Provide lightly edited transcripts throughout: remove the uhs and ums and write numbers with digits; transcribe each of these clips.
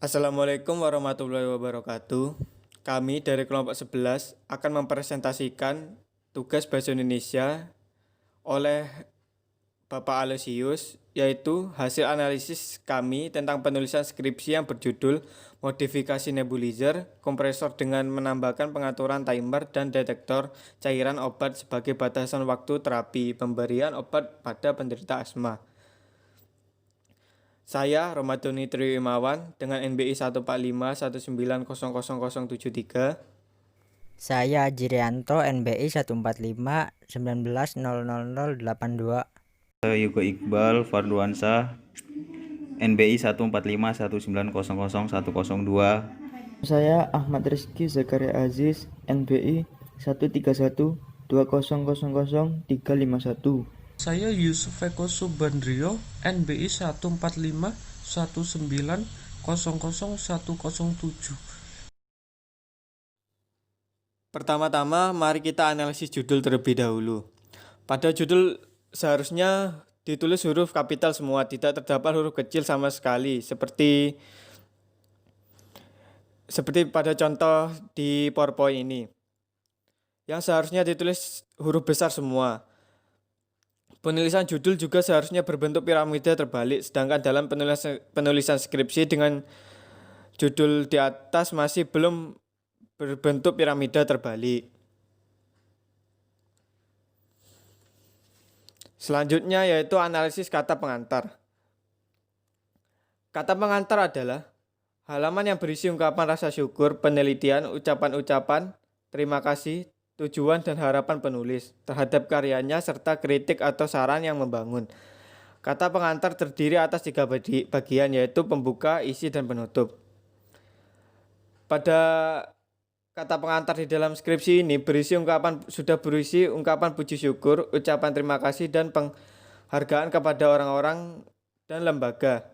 Assalamualaikum warahmatullahi wabarakatuh. Kami dari kelompok 11 akan mempresentasikan tugas bahasa Indonesia oleh Bapak Alesius, yaitu hasil analisis kami tentang penulisan skripsi yang berjudul Modifikasi Nebulizer, Kompresor dengan menambahkan pengaturan timer dan detektor cairan obat sebagai batasan waktu terapi pemberian obat pada penderita asma. Saya Romadhoni Triwimawan dengan NBI 14519000073. Saya Jirianto NBI 145190082. Saya Yugo Iqbal Farduansa NBI 14519000102. Saya Ahmad Rizky Zakaria Aziz NBI 13120000351. Saya Yusuf Eko Subandrio NBI 14519000107. Pertama-tama mari kita analisis judul terlebih dahulu. Pada judul seharusnya ditulis huruf kapital semua, tidak terdapat huruf kecil sama sekali seperti pada contoh di PowerPoint ini. Yang seharusnya ditulis huruf besar semua. Penulisan judul juga seharusnya berbentuk piramida terbalik, sedangkan dalam penulisan skripsi dengan judul di atas masih belum berbentuk piramida terbalik. Selanjutnya yaitu analisis kata pengantar. Kata pengantar adalah halaman yang berisi ungkapan rasa syukur, penelitian, ucapan-ucapan, terima kasih, tujuan dan harapan penulis terhadap karyanya serta kritik atau saran yang membangun. Kata pengantar terdiri atas 3 bagian yaitu pembuka, isi, dan penutup. Pada kata pengantar di dalam skripsi ini sudah berisi ungkapan puji syukur, ucapan terima kasih, dan penghargaan kepada orang-orang dan lembaga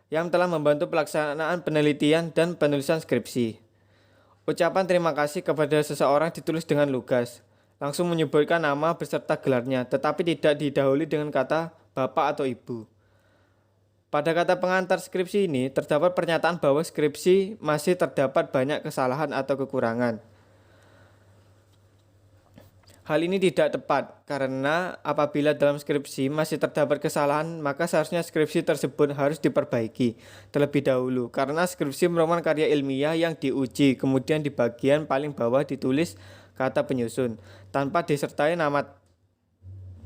yang telah membantu pelaksanaan penelitian dan penulisan skripsi. Ucapan terima kasih kepada seseorang ditulis dengan lugas, langsung menyebutkan nama beserta gelarnya, tetapi tidak didahului dengan kata bapak atau ibu. Pada kata pengantar skripsi ini, terdapat pernyataan bahwa skripsi masih terdapat banyak kesalahan atau kekurangan. Hal ini tidak tepat, karena apabila dalam skripsi masih terdapat kesalahan, maka seharusnya skripsi tersebut harus diperbaiki terlebih dahulu, karena skripsi merupakan karya ilmiah yang diuji, kemudian di bagian paling bawah ditulis kata penyusun, tanpa disertai nama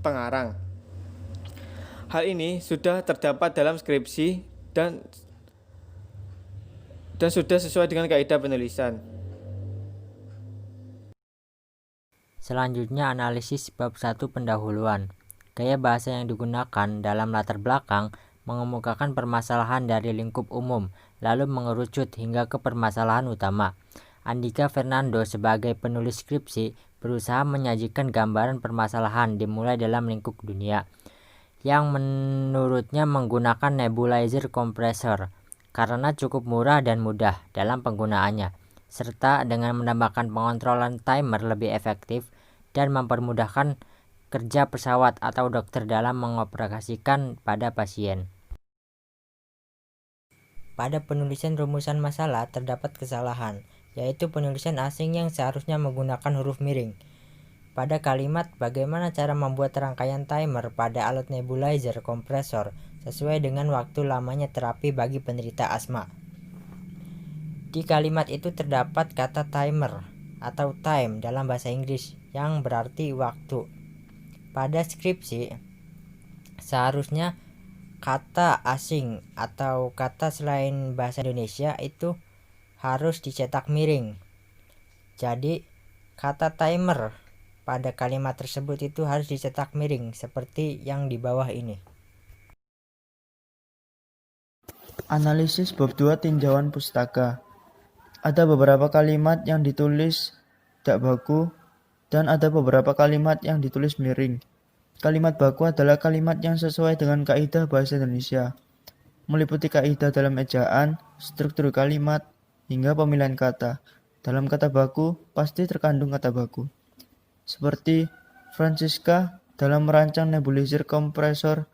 pengarang. Hal ini sudah terdapat dalam skripsi dan sudah sesuai dengan kaidah penulisan. Selanjutnya analisis bab 1 pendahuluan. Gaya bahasa yang digunakan dalam latar belakang mengemukakan permasalahan dari lingkup umum, lalu mengerucut hingga ke permasalahan utama. Andika Fernando sebagai penulis skripsi berusaha menyajikan gambaran permasalahan dimulai dalam lingkup dunia, yang menurutnya menggunakan nebulizer kompresor karena cukup murah dan mudah dalam penggunaannya, serta dengan menambahkan pengontrolan timer lebih efektif dan mempermudahkan kerja pesawat atau dokter dalam mengoperasikan pada pasien. Pada penulisan rumusan masalah terdapat kesalahan, yaitu penulisan asing yang seharusnya menggunakan huruf miring. Pada kalimat bagaimana cara membuat rangkaian timer pada alat nebulizer kompresor sesuai dengan waktu lamanya terapi bagi penderita asma. Di kalimat itu terdapat kata timer atau time dalam bahasa Inggris yang berarti waktu. Pada skripsi, seharusnya kata asing atau kata selain bahasa Indonesia itu harus dicetak miring. Jadi, kata timer pada kalimat tersebut itu harus dicetak miring seperti yang di bawah ini. Analisis bab 2 tinjauan pustaka. Ada beberapa kalimat yang ditulis tak baku dan ada beberapa kalimat yang ditulis miring. Kalimat baku adalah kalimat yang sesuai dengan kaidah bahasa Indonesia, meliputi kaidah dalam ejaan, struktur kalimat, hingga pemilihan kata. Dalam kata baku pasti terkandung kata baku. Seperti Francisca dalam merancang nebulizer kompresor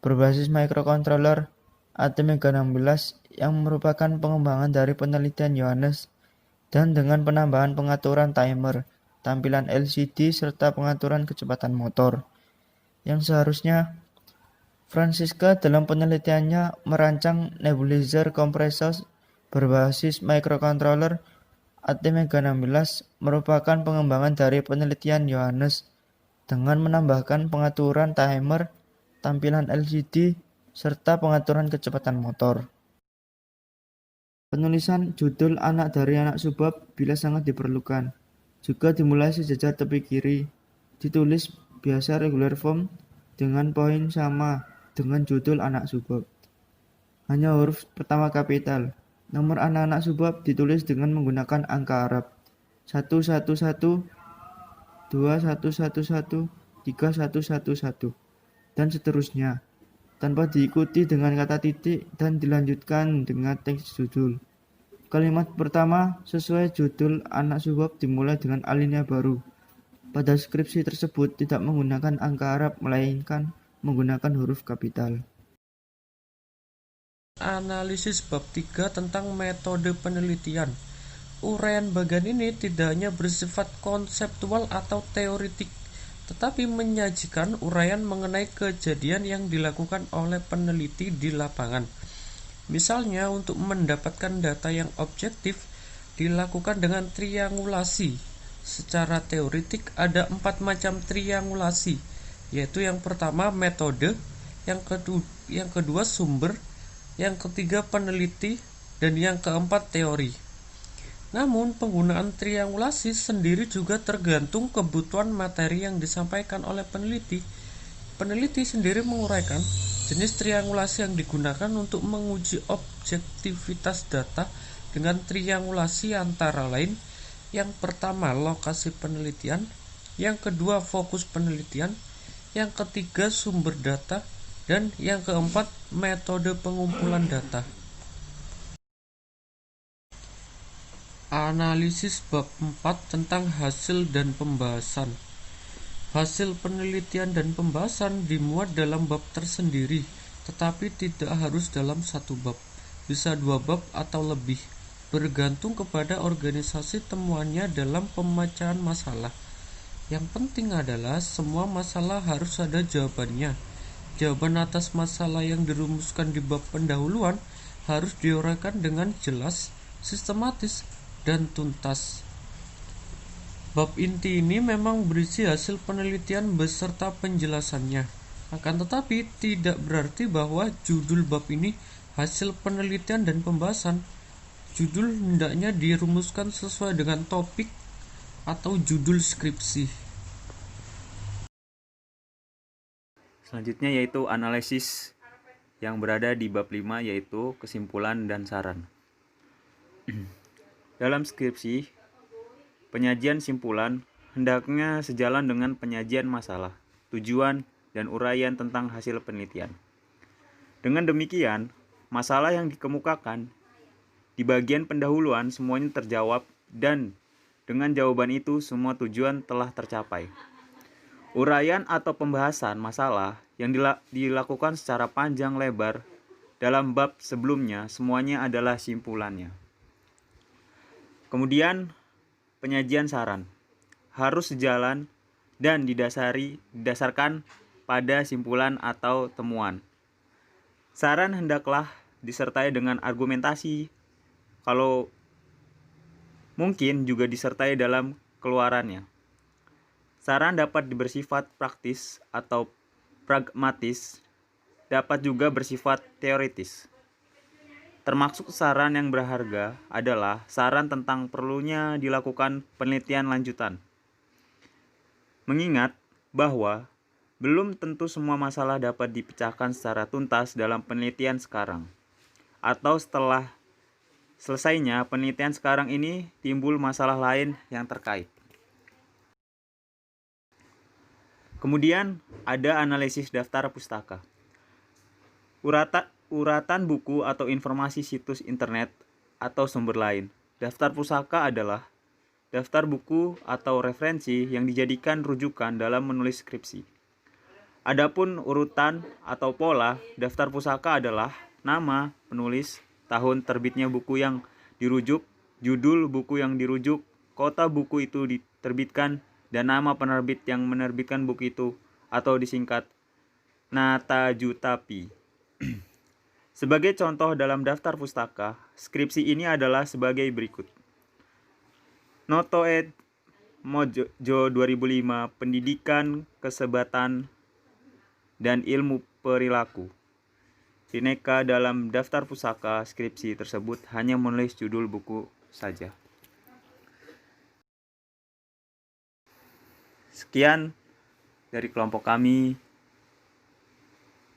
berbasis microcontroller AT-Mega16 yang merupakan pengembangan dari penelitian Yohanes dan dengan penambahan pengaturan timer, tampilan LCD, serta pengaturan kecepatan motor. Yang seharusnya Francisca dalam penelitiannya merancang nebulizer kompresor berbasis microcontroller. AT-Mega16 merupakan pengembangan dari penelitian Yohanes dengan menambahkan pengaturan timer, tampilan LCD, serta pengaturan kecepatan motor. Penulisan judul anak dari anak subbab bila sangat diperlukan juga dimulai sejajar tepi kiri, ditulis biasa regular form dengan poin sama dengan judul anak subbab. Hanya huruf pertama kapital. Nomor anak-anak subbab ditulis dengan menggunakan angka Arab 111, 2111, 3111, dan seterusnya, tanpa diikuti dengan kata titik dan dilanjutkan dengan teks judul. Kalimat pertama sesuai judul anak subbab dimulai dengan alinea baru. Pada skripsi tersebut tidak menggunakan angka Arab melainkan menggunakan huruf kapital. Analisis bab 3 tentang metode penelitian. Uraian bagian ini tidak hanya bersifat konseptual atau teoritik, tetapi menyajikan uraian mengenai kejadian yang dilakukan oleh peneliti di lapangan. Misalnya, untuk mendapatkan data yang objektif dilakukan dengan triangulasi. Secara teoritik ada 4 macam triangulasi, yaitu yang pertama metode, yang kedua sumber, yang ketiga peneliti, dan yang keempat teori. Namun, penggunaan triangulasi sendiri juga tergantung kebutuhan materi yang disampaikan oleh peneliti. Peneliti sendiri menguraikan jenis triangulasi yang digunakan untuk menguji objektivitas data dengan triangulasi antara lain yang pertama lokasi penelitian, yang kedua fokus penelitian, yang ketiga sumber data, dan yang keempat metode pengumpulan data. Analisis bab 4 tentang hasil dan pembahasan. Hasil penelitian dan pembahasan dimuat dalam bab tersendiri, tetapi tidak harus dalam satu bab, bisa 2 bab atau lebih, bergantung kepada organisasi temuannya dalam pemecahan masalah. Yang penting adalah semua masalah harus ada jawabannya. Jawaban atas masalah yang dirumuskan di bab pendahuluan harus diuraikan dengan jelas, sistematis, dan tuntas. Bab inti ini memang berisi hasil penelitian beserta penjelasannya. Akan tetapi tidak berarti bahwa judul bab ini hasil penelitian dan pembahasan. Judul hendaknya dirumuskan sesuai dengan topik atau judul skripsi. Selanjutnya yaitu analisis yang berada di bab 5, yaitu kesimpulan dan saran. Dalam skripsi, penyajian simpulan hendaknya sejalan dengan penyajian masalah, tujuan, dan uraian tentang hasil penelitian. Dengan demikian, masalah yang dikemukakan di bagian pendahuluan semuanya terjawab, dan dengan jawaban itu semua tujuan telah tercapai. Uraian atau pembahasan masalah yang dilakukan secara panjang lebar dalam bab sebelumnya semuanya adalah simpulannya. Kemudian, penyajian saran harus sejalan dan didasarkan pada simpulan atau temuan. Saran hendaklah disertai dengan argumentasi, kalau mungkin juga disertai dalam keluarannya. Saran dapat bersifat praktis atau pragmatis, dapat juga bersifat teoritis. Termasuk saran yang berharga adalah saran tentang perlunya dilakukan penelitian lanjutan. Mengingat bahwa belum tentu semua masalah dapat dipecahkan secara tuntas dalam penelitian sekarang, atau setelah selesainya penelitian sekarang ini timbul masalah lain yang terkait. Kemudian ada analisis daftar pustaka. Uratan buku atau informasi situs internet atau sumber lain. Daftar pustaka adalah daftar buku atau referensi yang dijadikan rujukan dalam menulis skripsi. Adapun urutan atau pola daftar pustaka adalah nama, penulis, tahun terbitnya buku yang dirujuk, judul buku yang dirujuk, kota buku itu diterbitkan, dan nama penerbit yang menerbitkan buku itu, atau disingkat Natajutapi. Sebagai contoh dalam daftar pustaka, skripsi ini adalah sebagai berikut. Noto ed Mojo 2005, Pendidikan, Kesebatan, dan Ilmu Perilaku. Bineka dalam daftar pusaka skripsi tersebut hanya menulis judul buku saja. Sekian dari kelompok kami.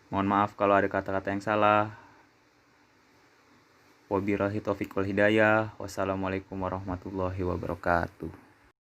Mohon maaf kalau ada kata-kata yang salah. Wabillahi taufiq wal hidayah. Wassalamualaikum warahmatullahi wabarakatuh.